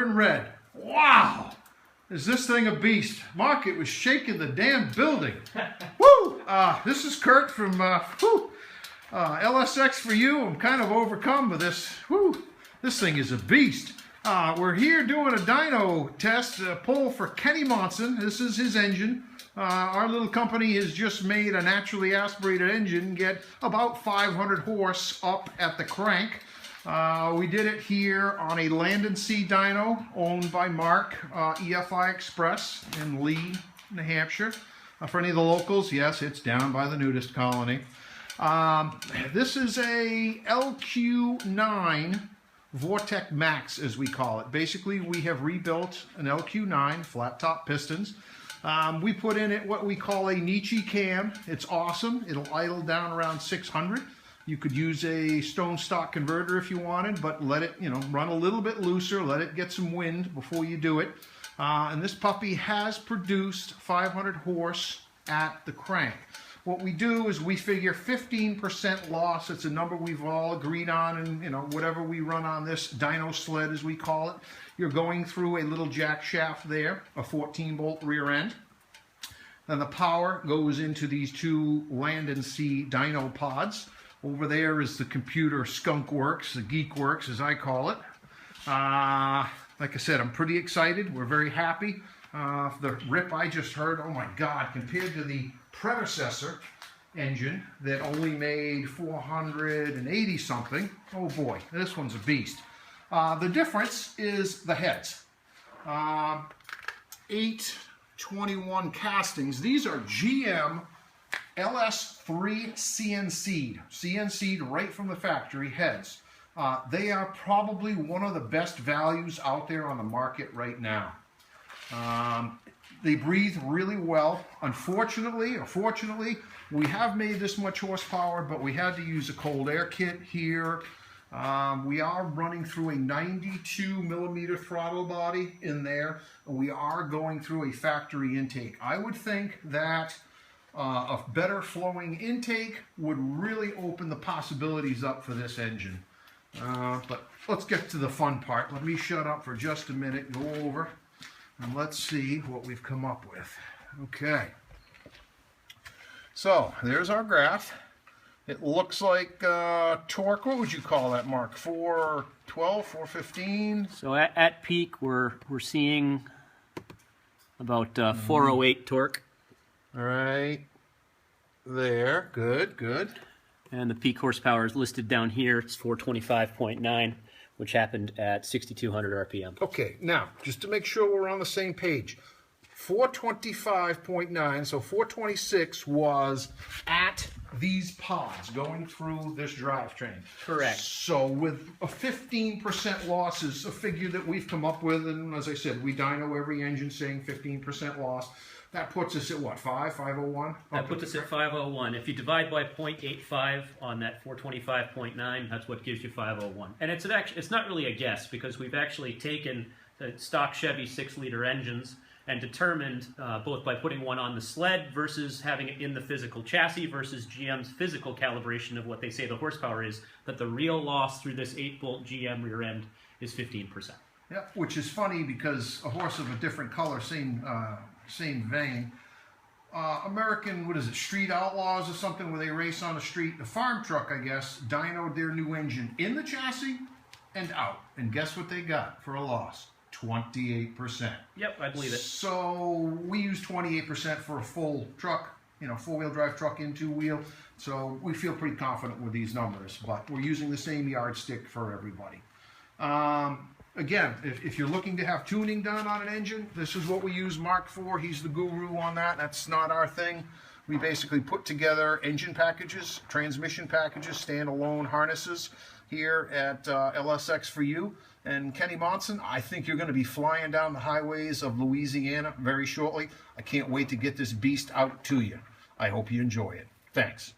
in red. Wow! Is this thing a beast? Mark, it was shaking the damn building. Woo! This is Kurt from LSX for you. I'm kind of overcome with this. Woo! This thing is a beast. We're here doing a dyno test, pull for Kenny Monson. This is his engine. Our little company has just made a naturally aspirated engine get about 500 horse up at the crank. We did it here on a Land & Sea dyno owned by Mark, EFI Express in Lee, New Hampshire. For any of the locals, yes, it's down by the nudist colony. This is a LQ9 Vortec Max, as we call it. Basically, we have rebuilt an LQ9 flat top pistons. We put in it what we call a Nietzsche cam. It's awesome. It'll idle down around 600. You could use a stone stock converter if you wanted, but let it, run a little bit looser, let it get some wind before you do it. And this puppy has produced 500 horse at the crank. What we do is we figure 15% loss. It's a number we've all agreed on, and whatever we run on this dyno sled, as we call it, you're going through a little jack shaft there, a 14-bolt rear end. Then the power goes into these two Land & Sea dyno pods. Over there is the computer skunk works, the geek works as I call it. Like I said, I'm pretty excited. We're very happy. The rip I just heard, oh my God, compared to the predecessor engine that only made 480 something, oh boy, this one's a beast. The difference is the heads. 821 castings. These are GM LS3 CNC'd right from the factory heads. They are probably one of the best values out there on the market right now. They breathe really well. Unfortunately, or fortunately, we have made this much horsepower, but we had to use a cold air kit here. We are running through a 92 millimeter throttle body in there. We are going through a factory intake. I would think that a better flowing intake would really open the possibilities up for this engine. But let's get to the fun part. Let me shut up for just a minute, go over, and let's see what we've come up with. Okay. So, there's our graph. It looks like torque, what would you call that, Mark? 412, 415? So at peak, we're seeing about 408 torque. All right, there, good, good. And the peak horsepower is listed down here. It's 425.9, which happened at 6,200 RPM. Okay, now, just to make sure we're on the same page, 425.9, so 426 was at these pods going through this drivetrain. Correct. So with a 15% loss is a figure that we've come up with, and as I said, we dyno every engine saying 15% loss. That puts us at what, 501? That puts us at 501. If you divide by 0.85 on that 425.9, that's what gives you 501. And it's not really a guess, because we've actually taken the stock Chevy 6-liter engines and determined, both by putting one on the sled versus having it in the physical chassis versus GM's physical calibration of what they say the horsepower is, that the real loss through this 8-bolt GM rear end is 15%. Yeah, which is funny because a horse of a different color, same vein. American, what is it, Street Outlaws or something, where they race on the street. The farm truck, I guess, dynoed their new engine in the chassis and out. And guess what they got for a loss? 28%. Yep, I believe it. So we use 28% for a full truck, four-wheel drive truck in two-wheel. So we feel pretty confident with these numbers, but we're using the same yardstick for everybody. Again, if you're looking to have tuning done on an engine, this is what we use Mark for. He's the guru on that. That's not our thing. We basically put together engine packages, transmission packages, standalone harnesses here at LSX for you. And Kenny Monson, I think you're going to be flying down the highways of Louisiana very shortly. I can't wait to get this beast out to you. I hope you enjoy it. Thanks.